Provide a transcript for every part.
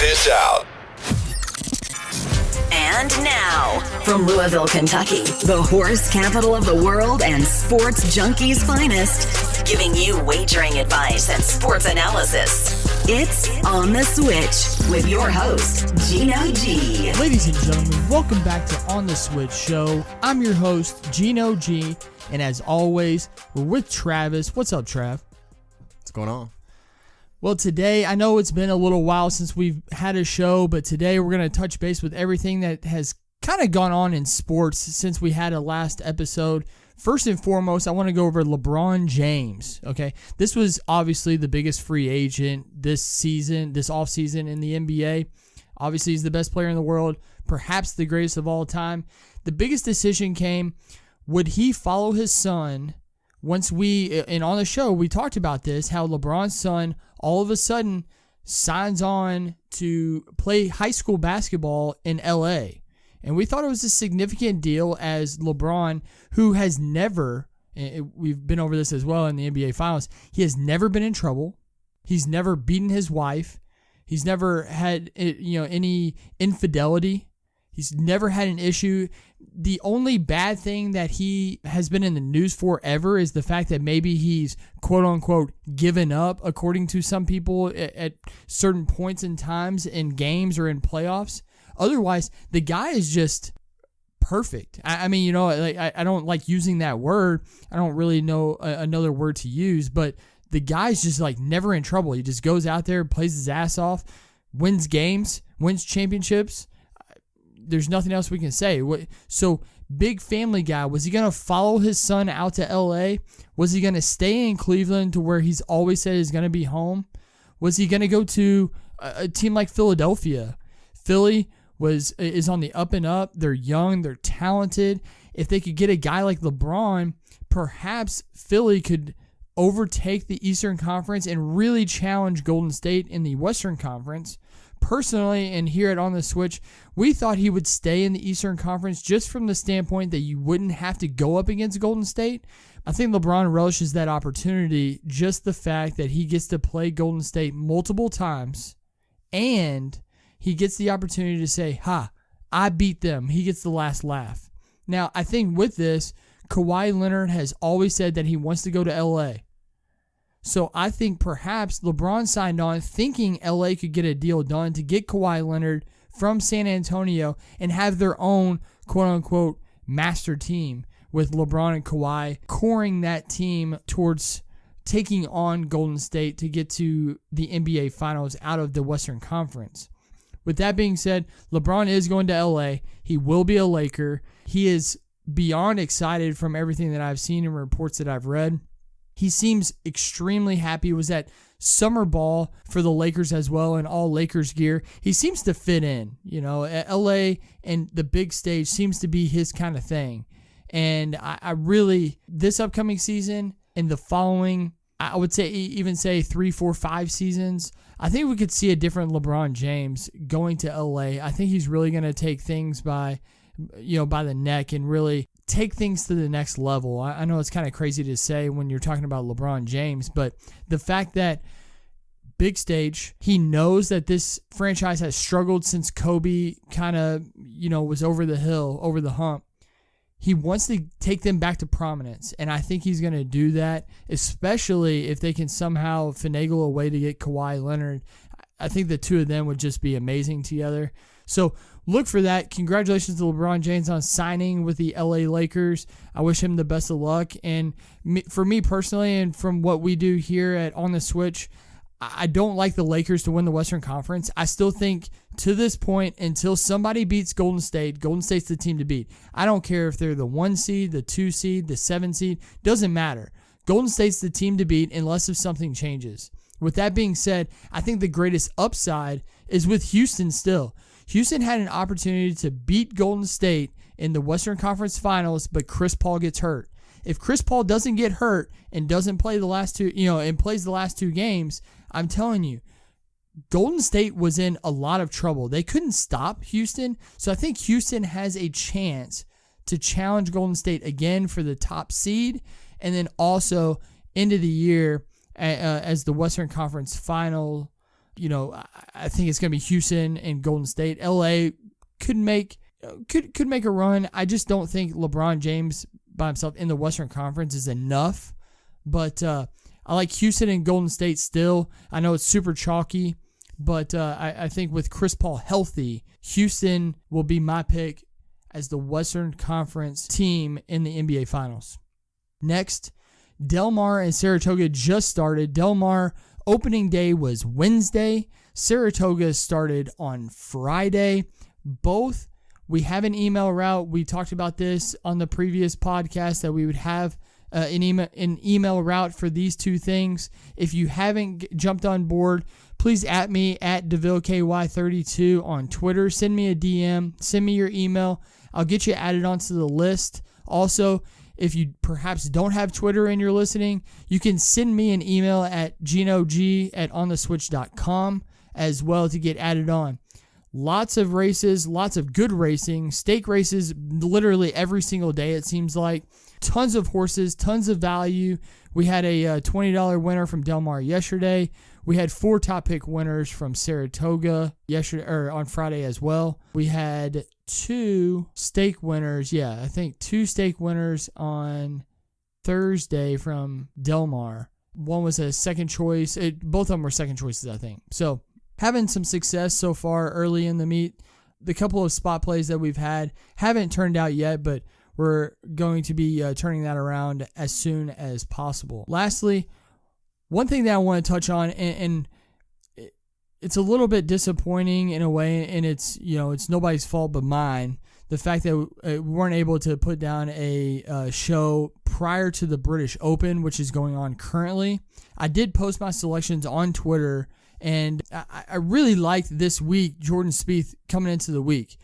this out. And now, from Louisville, Kentucky, the horse capital of the world and sports junkies' finest, giving you wagering advice and sports analysis. It's On the Switch with your host, GenoG. Ladies and gentlemen, welcome back to On the Switch Show. I'm your host, GenoG, and as always, we're with Travis. What's up, Trav? What's going on? Well, today, I know it's been a little while since we've had a show, but today we're going to touch base with everything that has kind of gone on in sports since we had a last episode. First and foremost, I want to go over LeBron James, okay? This was obviously the biggest free agent this season, this offseason in the NBA. Obviously, he's the best player in the world, perhaps the greatest of all time. The biggest decision came, would he follow his son? Once and on the show, we talked about this, how LeBron's son all of a sudden signs on to play high school basketball in L.A. And we thought it was a significant deal as LeBron, who has never, we've been over this as well in the NBA Finals, he has never been in trouble. He's never beaten his wife. He's never had any infidelity. He's never had an issue. The only bad thing that he has been in the news for ever is the fact that maybe he's quote-unquote given up, according to some people, at certain points in times in games or in playoffs. Otherwise, the guy is just perfect. I mean, I don't like using that word. I don't really know another word to use, but the guy's just like never in trouble. He just goes out there, plays his ass off, wins games, wins championships. There's nothing else we can say. So, big family guy, was he going to follow his son out to L.A.? Was he going to stay in Cleveland to where he's always said he's going to be home? Was he going to go to a team like Philadelphia? Philly is on the up and up. They're young. They're talented. If they could get a guy like LeBron, perhaps Philly could overtake the Eastern Conference and really challenge Golden State in the Western Conference. Personally, and here at On the Switch, we thought he would stay in the Eastern Conference just from the standpoint that you wouldn't have to go up against Golden State. I think LeBron relishes that opportunity, just the fact that he gets to play Golden State multiple times, and he gets the opportunity to say, I beat them. He gets the last laugh. Now, I think with this, Kawhi Leonard has always said that he wants to go to L.A., so I think perhaps LeBron signed on thinking LA could get a deal done to get Kawhi Leonard from San Antonio and have their own quote-unquote master team with LeBron and Kawhi coring that team towards taking on Golden State to get to the NBA Finals out of the Western Conference. With that being said, LeBron is going to LA. He will be a Laker. He is beyond excited from everything that I've seen and reports that I've read. He seems extremely happy. He was at summer ball for the Lakers as well in all Lakers gear. He seems to fit in. At LA and the big stage seems to be his kind of thing. And I really, this upcoming season and the following, I would say even 3, 4, 5 seasons, I think we could see a different LeBron James going to LA. I think he's really going to take things by the neck and really take things to the next level. I know it's kind of crazy to say when you're talking about LeBron James, but the fact that big stage, he knows that this franchise has struggled since Kobe kind of, was over the hill, over the hump. He wants to take them back to prominence, and I think he's going to do that, especially if they can somehow finagle a way to get Kawhi Leonard. I think the two of them would just be amazing together. So look for that. Congratulations to LeBron James on signing with the LA Lakers. I wish him the best of luck. And for me personally, and from what we do here at On the Switch, I don't like the Lakers to win the Western Conference. I still think to this point, until somebody beats Golden State's the team to beat. I don't care if they're the 1 seed, the 2 seed, the 7 seed. Doesn't matter. Golden State's the team to beat unless if something changes. With that being said, I think the greatest upside is with Houston still. Houston had an opportunity to beat Golden State in the Western Conference Finals, but Chris Paul gets hurt. If Chris Paul doesn't get hurt and doesn't play the last two, and plays the last 2 games, I'm telling you, Golden State was in a lot of trouble. They couldn't stop Houston, so I think Houston has a chance to challenge Golden State again for the top seed, and then also end of the year as the Western Conference final I think it's going to be Houston and Golden State. L.A. could make a run. I just don't think LeBron James by himself in the Western Conference is enough. But I like Houston and Golden State still. I know it's super chalky, but I think with Chris Paul healthy, Houston will be my pick as the Western Conference team in the NBA Finals. Next, Del Mar and Saratoga just started. Del Mar opening day was Wednesday. Saratoga started on Friday. Both, we have an email route. We talked about this on the previous podcast that we would have an email route for these two things. If you haven't jumped on board, please at me at DeVilleKY32 on Twitter. Send me a DM. Send me your email. I'll get you added onto the list. Also, if you perhaps don't have Twitter and you're listening, you can send me an email at GenoG@ontheswitch.com as well to get added on. Lots of races, lots of good racing, stake races literally every single day, it seems like. Tons of horses, tons of value. We had a $20 winner from Del Mar yesterday. We had 4 top pick winners from Saratoga yesterday or on Friday as well. We had 2 stake winners. Yeah, I think 2 stake winners on Thursday from Del Mar. One was a second choice. Both of them were second choices, I think. So having some success so far early in the meet. The couple of spot plays that we've had haven't turned out yet, but we're going to be turning that around as soon as possible. Lastly, one thing that I want to touch on, and it's a little bit disappointing in a way, and it's nobody's fault but mine. The fact that we weren't able to put down a show prior to the British Open, which is going on currently. I did post my selections on Twitter, and I really liked this week Jordan Spieth coming into the week.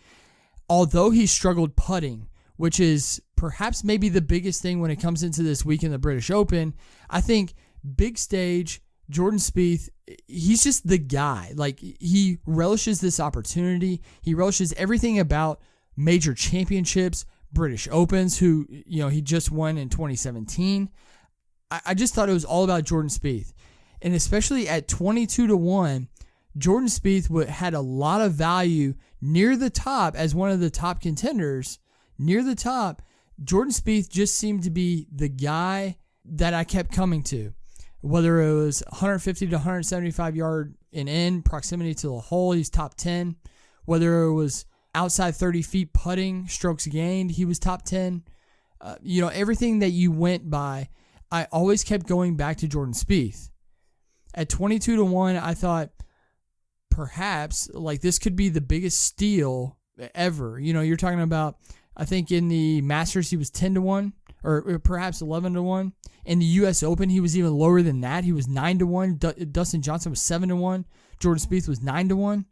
Although he struggled putting, which is perhaps maybe the biggest thing when it comes into this week in the British Open, I think big stage, Jordan Spieth, he's just the guy. Like, he relishes this opportunity. He relishes everything about major championships, British Opens, who, he just won in 2017. I just thought it was all about Jordan Spieth. And especially at 22-1, Jordan Spieth had a lot of value near the top as one of the top contenders. Near the top, Jordan Spieth just seemed to be the guy that I kept coming to. Whether it was 150 to 175 yard and in proximity to the hole, he's top 10. Whether it was outside 30 feet putting, strokes gained, he was top 10. Everything that you went by, I always kept going back to Jordan Spieth. At 22-1, I thought perhaps like this could be the biggest steal ever. You're talking about, I think in the Masters he was 10-1 or perhaps 11-1. In the U.S. Open he was even lower than that. He was 9-1. Dustin Johnson was 7-1. Jordan Spieth was 9-1.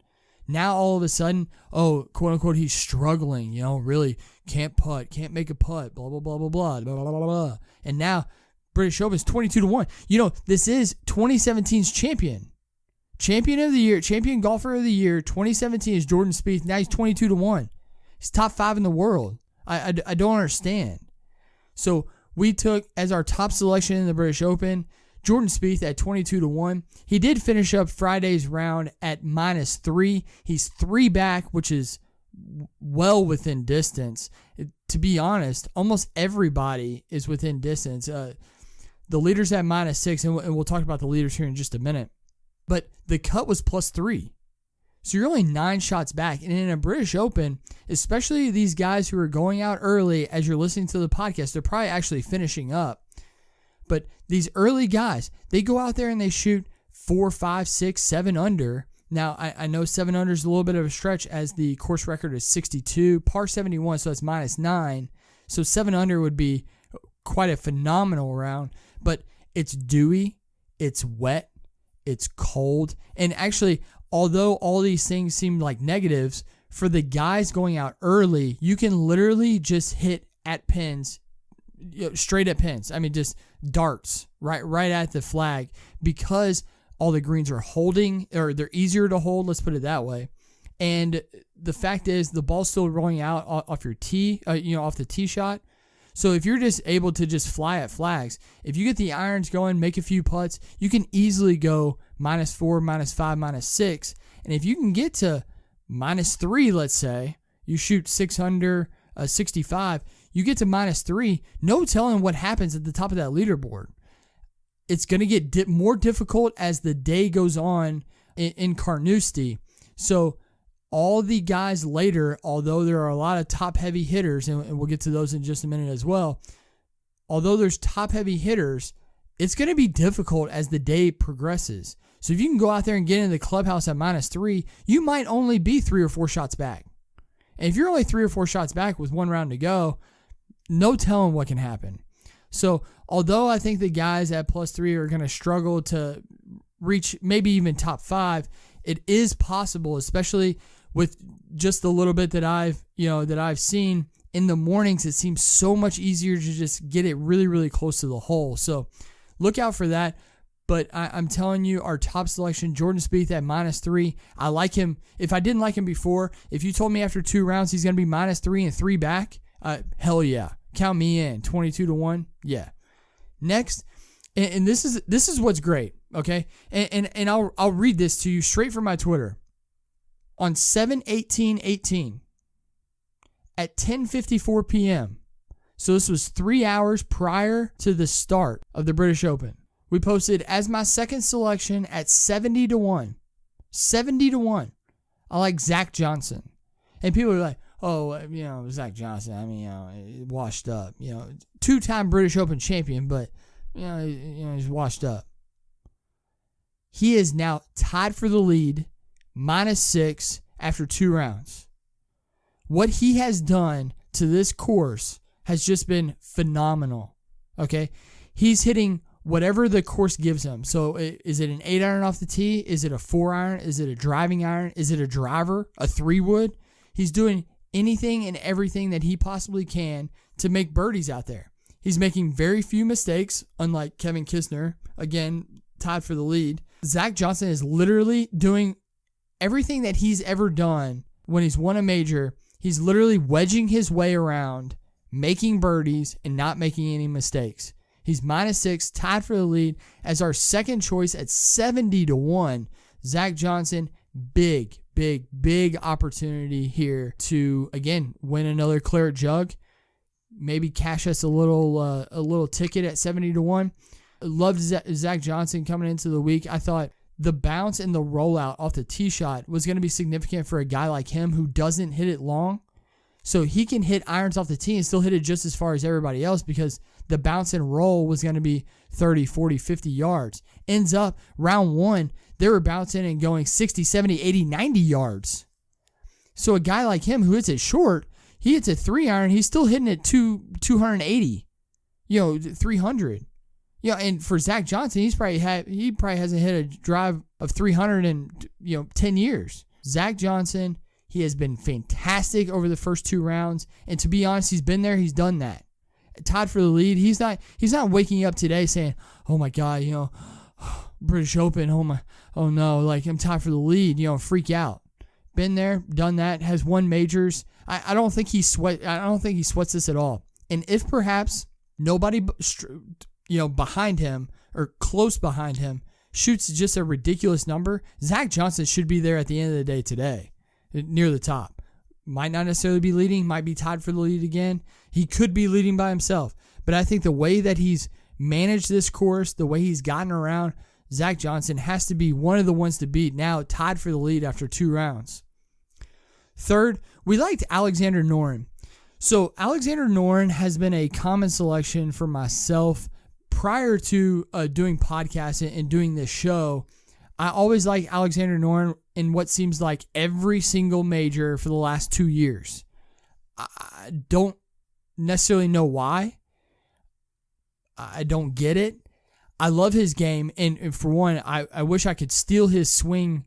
Now all of a sudden, quote unquote, he's struggling. Really can't putt, can't make a putt. Blah blah blah blah blah blah blah blah blah. And now British Open is 22-1. This is 2017's champion of the year, champion golfer of the year. 2017 is Jordan Spieth. Now he's 22-1. He's top 5 in the world. I don't understand. So we took as our top selection in the British Open Jordan Spieth at 22-1. He did finish up Friday's round at -3. He's 3 back, which is well within distance. To be honest, almost everybody is within distance. The leaders at -6, and we'll talk about the leaders here in just a minute. But the cut was +3. So you're only 9 shots back. And in a British Open, especially these guys who are going out early as you're listening to the podcast, they're probably actually finishing up. But these early guys, they go out there and they shoot 4, 5, 6, 7 under. Now, I know 7 under is a little bit of a stretch as the course record is 62, par 71, so that's -9. So 7 under would be quite a phenomenal round. But it's dewy, it's wet, it's cold. And actually, although all these things seem like negatives, for the guys going out early, you can literally just hit at pins, straight at pins. I mean, just darts right at the flag because all the greens are holding, or they're easier to hold. Let's put it that way. And the fact is, the ball's still rolling out off your tee, off the tee shot. So if you're just able to just fly at flags, if you get the irons going, make a few putts, you can easily go -4, -5, -6. And if you can get to -3, let's say, you shoot 6 under 65, you get to -3, no telling what happens at the top of that leaderboard. It's going to get more difficult as the day goes on in Carnoustie. So all the guys later, although there are a lot of top-heavy hitters, and we'll get to those in just a minute as well, although there's top-heavy hitters, it's going to be difficult as the day progresses. So if you can go out there and get into the clubhouse at -3, you might only be 3 or 4 shots back. And if you're only 3 or 4 shots back with 1 round to go, no telling what can happen. So although I think the guys at +3 are going to struggle to reach maybe even top 5, it is possible, especially with just the little bit that I've seen in the mornings. It seems so much easier to just get it really, really close to the hole. So look out for that. But I'm telling you, our top selection, Jordan Spieth at -3. I like him. If I didn't like him before, if you told me after 2 rounds he's going to be -3 and 3 back, hell yeah. Count me in. 22-1. Yeah. Next, and this is what's great, okay? And I'll read this to you straight from my Twitter. On 7/18/18 at 10:54 p.m., so this was 3 hours prior to the start of the British Open, we posted as my second selection at 70-1. 70-1. I like Zach Johnson. And people are like, oh, Zach Johnson, I mean, washed up. 2-time British Open champion, but, he's washed up. He is now tied for the lead, -6 after 2 rounds. What he has done to this course has just been phenomenal, okay? He's hitting whatever the course gives him. So is it an 8-iron off the tee? Is it a 4-iron? Is it a driving iron? Is it a driver? A 3-wood? He's doing anything and everything that he possibly can to make birdies out there. He's making very few mistakes, unlike Kevin Kisner, again, tied for the lead. Zach Johnson is literally doing everything that he's ever done when he's won a major. He's literally wedging his way around, making birdies, and not making any mistakes. He's -6, tied for the lead as our second choice at 70-1. Zach Johnson, big opportunity here to, again, win another claret jug. Maybe cash us a little ticket at 70-1. Loved Zach Johnson coming into the week. I thought the bounce and the rollout off the tee shot was going to be significant for a guy like him who doesn't hit it long. So he can hit irons off the tee and still hit it just as far as everybody else because the bounce and roll was going to be 30, 40, 50 yards. Ends up, round 1, they were bouncing and going 60, 70, 80, 90 yards. So a guy like him who hits it short, he hits a 3-iron, he's still hitting it 280, 300. And for Zach Johnson, he probably hasn't hit a drive of 300 in 10 years. Zach Johnson, he has been fantastic over the first 2 rounds, and to be honest, he's been there, he's done that. Tied for the lead, he's not waking up today saying, "Oh my God, British Open, oh no, like I'm tied for the lead, freak out." Been there, done that, has won majors. I don't think he sweats this at all. And if perhaps nobody behind him or close behind him shoots just a ridiculous number, Zach Johnson should be there at the end of the day today, near the top. Might not necessarily be leading, might be tied for the lead again. He could be leading by himself. But I think the way that he's managed this course, the way he's gotten around, Zach Johnson has to be one of the ones to beat now, tied for the lead after 2 rounds. Third, we liked Alexander Noren. So Alexander Noren has been a common selection for myself prior to doing podcasting and doing this show. I always like Alexander Noren in what seems like every single major for the last 2 years. I don't necessarily know why. I don't get it. I love his game, and for one, I wish I could steal his swing.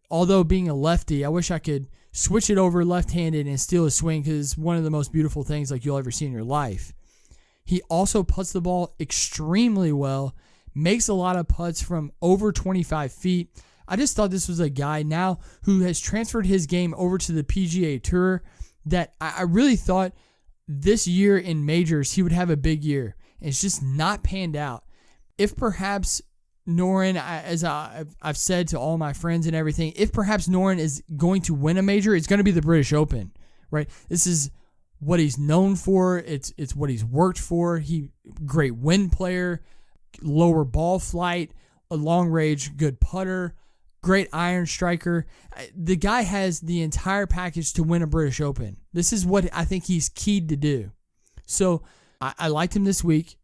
Although being a lefty, I wish I could switch it over left-handed and steal his swing because it's one of the most beautiful things like you'll ever see in your life. He also putts the ball extremely well, makes a lot of putts from over 25 feet. I just thought this was a guy now who has transferred his game over to the PGA Tour that I really thought this year in majors he would have a big year. And it's just not panned out. If perhaps Noren, as I've said to all my friends and everything, if perhaps Noren is going to win a major, it's going to be the British Open, right? This is what he's known for. It's what he's worked for. Great wind player, lower ball flight, a long range good putter, great iron striker. The guy has the entire package to win a British Open. This is what I think he's keyed to do. So I liked him this week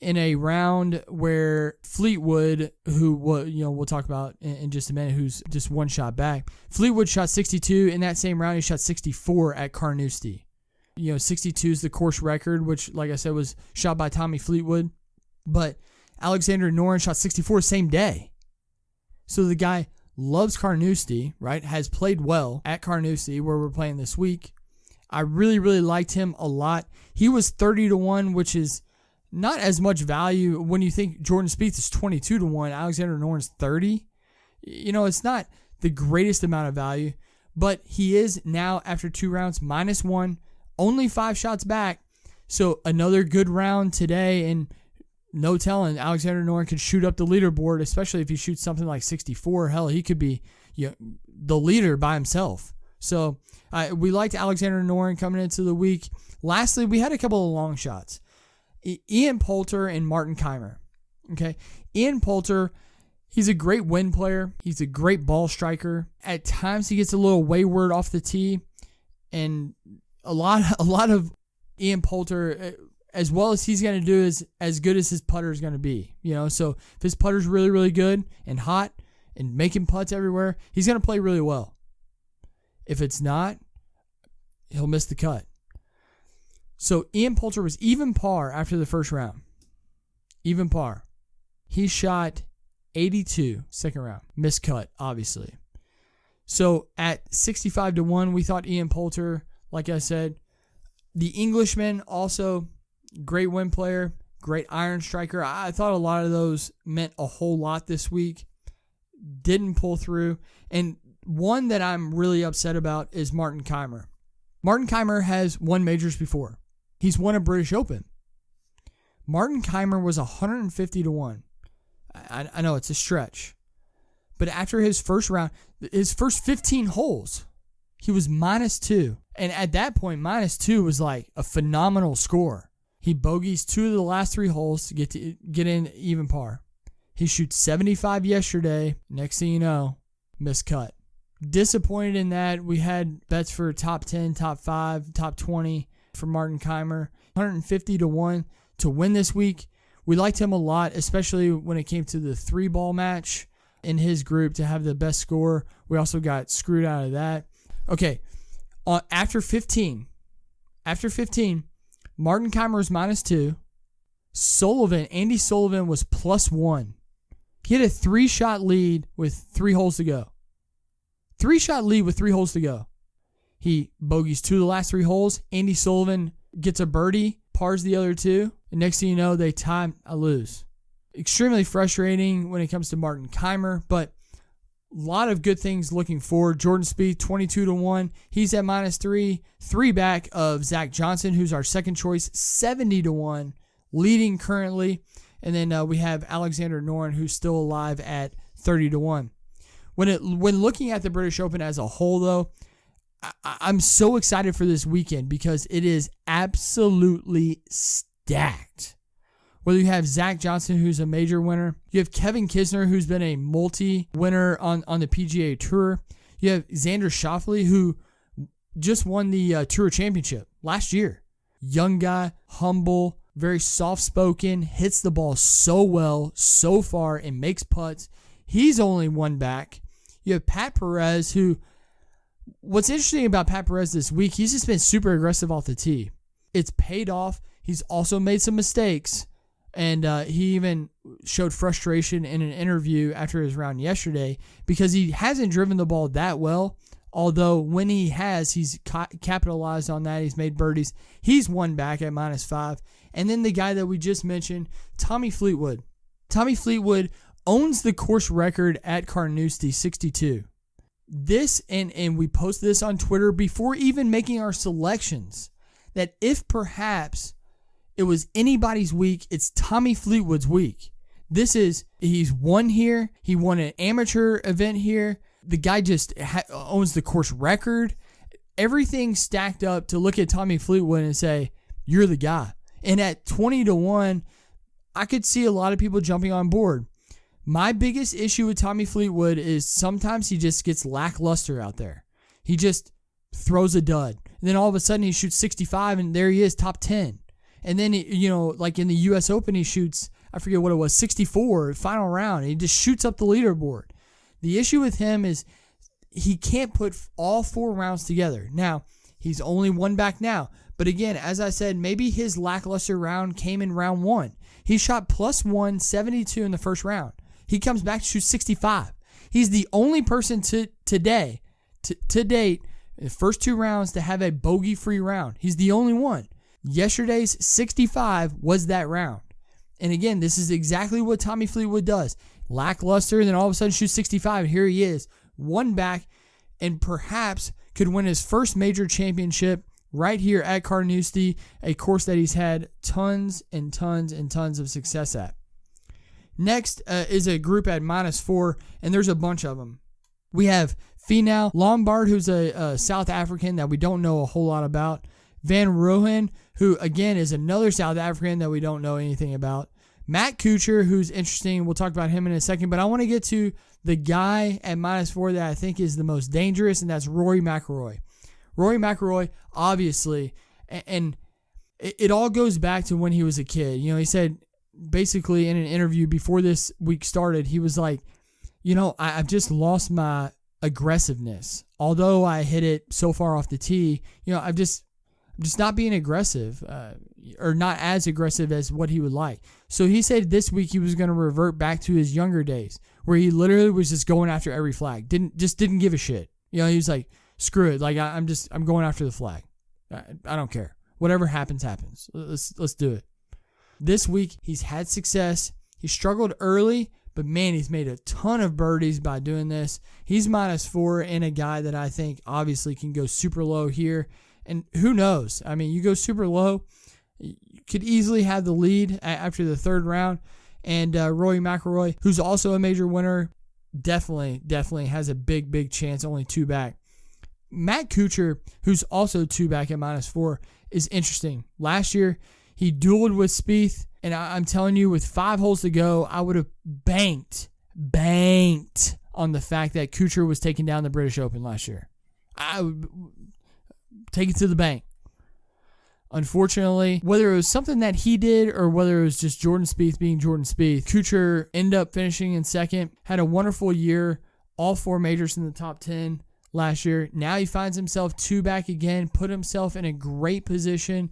in a round where Fleetwood, who we'll talk about in just a minute, who's just one shot back. Fleetwood shot 62 in that same round. He shot 64 at Carnoustie. 62 is the course record, which, like I said, was shot by Tommy Fleetwood. But Alexander Noren shot 64 same day. So the guy loves Carnoustie, right? Has played well at Carnoustie, where we're playing this week. I really, really liked him a lot. He was 30-1, which is not as much value when you think Jordan Spieth is 22-1, Alexander Noren's 30. It's not the greatest amount of value, but he is now, after 2 rounds, -1, only 5 shots back. So another good round today, and no telling, Alexander Noren could shoot up the leaderboard, especially if he shoots something like 64. Hell, he could be the leader by himself. So we liked Alexander Noren coming into the week. Lastly, we had a couple of long shots. Ian Poulter and Martin Kaymer. Okay, Ian Poulter, he's a great wind player. He's a great ball striker. At times, he gets a little wayward off the tee, and a lot of Ian Poulter, as well as he's going to do, is as good as his putter is going to be. So if his putter's really, really good and hot and making putts everywhere, he's going to play really well. If it's not, he'll miss the cut. So Ian Poulter was even par after the first round. Even par. He shot 82 second round. Missed cut, obviously. So at 65-1, we thought Ian Poulter, like I said, the Englishman, also great wind player, great iron striker. I thought a lot of those meant a whole lot this week. Didn't pull through. And one that I'm really upset about is Martin Kaymer. Martin Kaymer has won majors before. He's won a British Open. Martin Kaymer was 150-1. I know it's a stretch. But after his first round, his first 15 holes, he was -2. And at that point, -2 was like a phenomenal score. He bogeys 2 of the last 3 holes to get in even par. He shoots 75 yesterday. Next thing you know, missed cut. Disappointed in that. We had bets for top 10, top 5, top 20 for Martin Kaymer. 150-1 to win this week. We liked him a lot, especially when it came to the 3-ball match in his group to have the best score. We also got screwed out of that. Okay, after 15, Martin Kaymer was -2. Andy Sullivan was +1. He had a 3-shot lead with 3 holes to go. 3-shot lead with 3 holes to go. He bogeys 2 of the last 3 holes. Andy Sullivan gets a birdie, pars the other 2. And next thing you know, they tie. I lose. Extremely frustrating when it comes to Martin Kaymer, but a lot of good things looking forward. Jordan Spieth, 22-1. He's at -3. 3 back of Zach Johnson, who's our second choice, 70-1, leading currently. And then we have Alexander Noren, who's still alive at 30-1. When looking at the British Open as a whole, though, I'm so excited for this weekend because it is absolutely stacked. Whether you have Zach Johnson, who's a major winner, you have Kevin Kisner, who's been a multi-winner on the PGA Tour. You have Xander Schauffele, who just won the Tour Championship last year. Young guy, humble, very soft-spoken, hits the ball so well, so far, and makes putts. He's only 1 back. You have Pat Perez, who, what's interesting about Pat Perez this week, he's just been super aggressive off the tee. It's paid off. He's also made some mistakes. And he even showed frustration in an interview after his round yesterday because he hasn't driven the ball that well. Although when he has, he's capitalized on that. He's made birdies. He's 1 back at -5. And then the guy that we just mentioned, Tommy Fleetwood. Tommy Fleetwood owns the course record at Carnoustie, 62. This, and we posted this on Twitter before even making our selections, that if perhaps it was anybody's week, it's Tommy Fleetwood's week. He's won here. He won an amateur event here. The guy just owns the course record. Everything stacked up to look at Tommy Fleetwood and say, you're the guy. And at 20-1, I could see a lot of people jumping on board. My biggest issue with Tommy Fleetwood is sometimes he just gets lackluster out there. He just throws a dud. And then all of a sudden he shoots 65 and there he is, top 10. And then, like in the U.S. Open, he shoots, I forget what it was, 64, final round. He just shoots up the leaderboard. The issue with him is he can't put all 4 rounds together. Now, he's only one back now. But again, as I said, maybe his lackluster round came in round 1. He shot plus 172 in the first round. He comes back to shoot 65. He's the only person to date, in the first 2 rounds, to have a bogey-free round. He's the only one. Yesterday's 65 was that round. And again, this is exactly what Tommy Fleetwood does. Lackluster, then all of a sudden shoots 65. And here he is, one back, and perhaps could win his first major championship right here at Carnoustie, a course that he's had tons and tons and tons of success at. Next is a group at -4, and there's a bunch of them. We have Finally Lombard, who's a South African that we don't know a whole lot about. Van Rohen, who again is another South African that we don't know anything about. Matt Kuchar, who's interesting. We'll talk about him in a second, but I want to get to the guy at -4 that I think is the most dangerous, and that's Rory McIlroy. Rory McIlroy, obviously, and it all goes back to when he was a kid. He said basically in an interview before this week started, he was like, I've just lost my aggressiveness. Although I hit it so far off the tee, I'm just not being aggressive, or not as aggressive as what he would like. So he said this week he was going to revert back to his younger days, where he literally was just going after every flag. Didn't give a shit. He was like, screw it. Like I'm going after the flag. I don't care. Whatever happens, happens. Let's do it. This week he's had success. He struggled early, but man, he's made a ton of birdies by doing this. He's -4 and a guy that I think obviously can go super low here. And who knows? I mean, you go super low, you could easily have the lead after the 3rd round. And Rory McIlroy, who's also a major winner, definitely has a big chance, only 2 back. Matt Kuchar, who's also 2 back at -4, is interesting. Last year, he dueled with Spieth, and I'm telling you, with 5 holes to go, I would have banked on the fact that Kuchar was taking down the British Open last year. I would take it to the bank. Unfortunately, whether it was something that he did or whether it was just Jordan Spieth being Jordan Spieth, Kuchar ended up finishing in 2nd, had a wonderful year, all 4 majors in the top 10 last year. Now he finds himself 2 back again, put himself in a great position,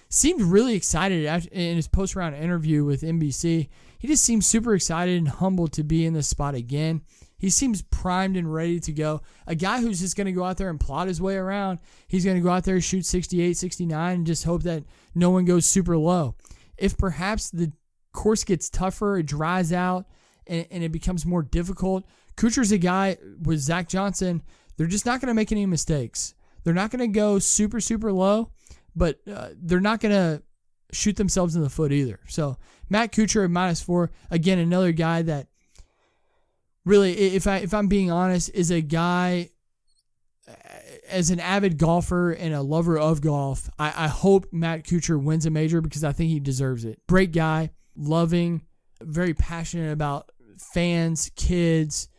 seemed really excited in his post-round interview with NBC. He just seems super excited and humbled to be in this spot again. He seems primed and ready to go. A guy who's just going to go out there and plot his way around. He's going to go out there, shoot 68, 69, and just hope that no one goes super low. If perhaps the course gets tougher, it dries out, and it becomes more difficult, Kuchar's a guy with Zach Johnson. They're just not going to make any mistakes. They're not going to go super, super low, but they're not going to shoot themselves in the foot either. So Matt Kuchar at -4, again, another guy that really, if I'm being honest, is a guy, as an avid golfer and a lover of golf, I hope Matt Kuchar wins a major because I think he deserves it. Great guy, loving, very passionate about fans, kids,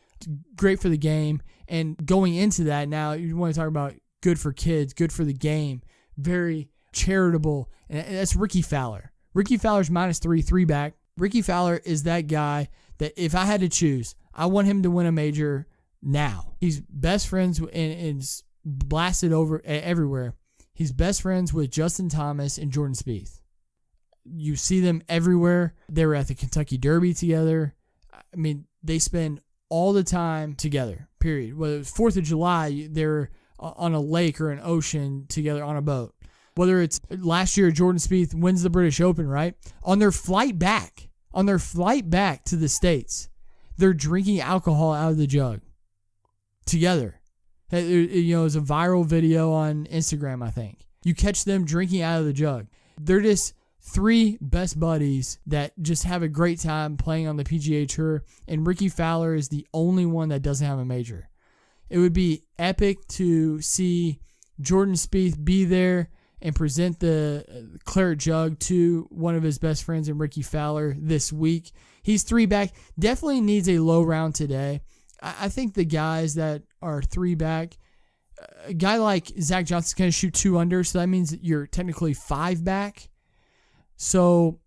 great for the game. And going into that now, you want to talk about good for kids, good for the game, very charitable. And that's Ricky Fowler. Ricky Fowler's -3, 3 back. Ricky Fowler is that guy that if I had to choose, I want him to win a major now. He's best friends and is blasted over everywhere. He's best friends with Justin Thomas and Jordan Spieth. You see them everywhere. They were at the Kentucky Derby together. I mean, they spend all the time together, period. Whether it was 4th of July, they're on a lake or an ocean together on a boat. Whether it's last year, Jordan Spieth wins the British Open, right? On their flight back to the States, they're drinking alcohol out of the jug together. It was a viral video on Instagram, I think. You catch them drinking out of the jug. They're just three best buddies that just have a great time playing on the PGA Tour, and Ricky Fowler is the only one that doesn't have a major. It would be epic to see Jordan Spieth be there and present the claret jug to one of his best friends in Ricky Fowler this week. He's 3 back. Definitely needs a low round today. I think the guys that are 3 back, a guy like Zach Johnson's going to shoot 2 under, so that means that you're technically 5 back. So,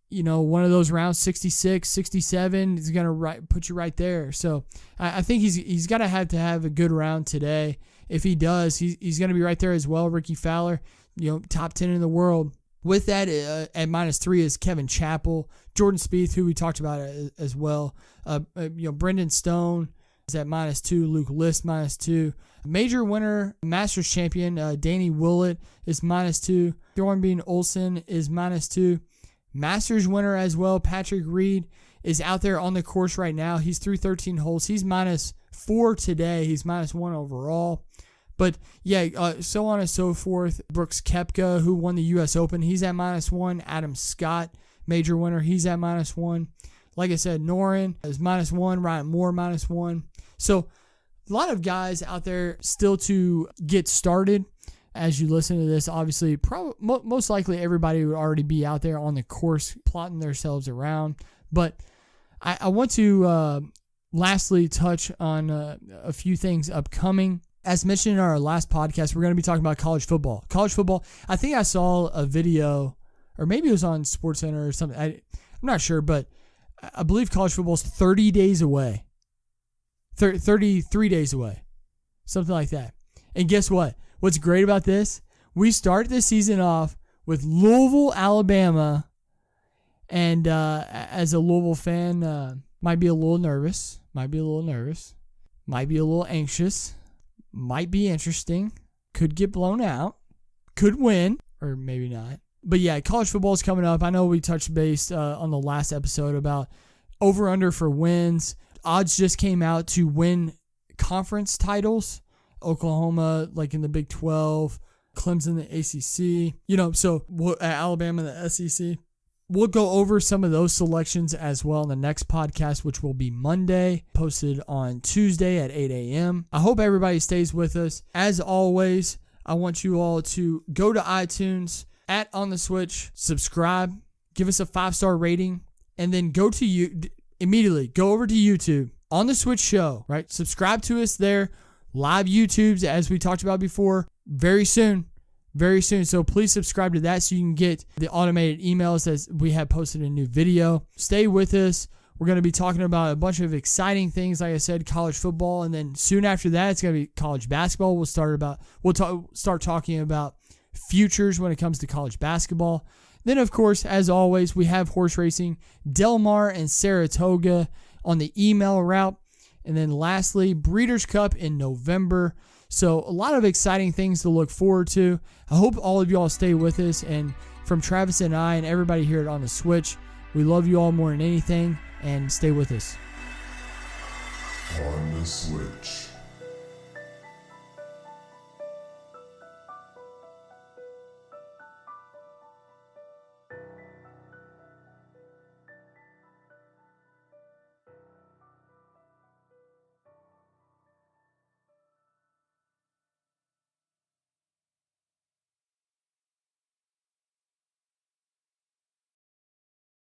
one of those rounds, 66, 67, is going to put you right there. So I think he's got to have a good round today. If he does, he's going to be right there as well. Ricky Fowler, top 10 in the world. With that, at -3 is Kevin Chappell, Jordan Spieth, who we talked about as well. Brendan Stone is at -2, Luke List -2. Major winner, Masters champion, Danny Willett is -2. Thornbean Olsen is -2. Masters winner as well, Patrick Reed is out there on the course right now. He's through 13 holes. He's -4 today. He's -1 overall. But yeah, so on and so forth. Brooks Koepka, who won the U.S. Open, he's at -1. Adam Scott, major winner, he's at -1. Like I said, Noren is -1. Ryan Moore -1. So a lot of guys out there still to get started. As you listen to this, obviously, most likely everybody would already be out there on the course plotting themselves around. But I want to lastly touch on a few things upcoming. As mentioned in our last podcast, we're going to be talking about college football. College football, I think I saw a video, or maybe it was on SportsCenter or something. I'm not sure, but I believe college football is 30 days away. 33 days away. Something like that. And guess what? What's great about this? We start this season off with Louisville, Alabama. And as a Louisville fan, might be a little nervous. Might be a little anxious. Might be interesting. Could get blown out. Could win. Or maybe not. But yeah, college football is coming up. I know we touched base on the last episode about over-under for wins. Odds just came out to win conference titles. Oklahoma, like in the Big 12. Clemson, the ACC. So Alabama, the SEC. We'll go over some of those selections as well in the next podcast, which will be Monday, posted on Tuesday at 8 a.m. I hope everybody stays with us. As always, I want you all to go to iTunes, at On The Switch, subscribe, give us a 5-star rating, and then go over to YouTube, On The Switch Show, right? Subscribe to us there. Live YouTubes, as we talked about before, very soon. So please subscribe to that so you can get the automated emails as we have posted a new video. Stay with us. We're going to be talking about a bunch of exciting things, like I said, college football, and then soon after that, it's going to be college basketball. We'll start talking about futures when it comes to college basketball. Then, of course, as always, we have horse racing, Del Mar and Saratoga on the email route. And then lastly, Breeders' Cup in November. So a lot of exciting things to look forward to. I hope all of you all stay with us. And from Travis and I and everybody here at On The Switch, we love you all more than anything. And stay with us. On The Switch.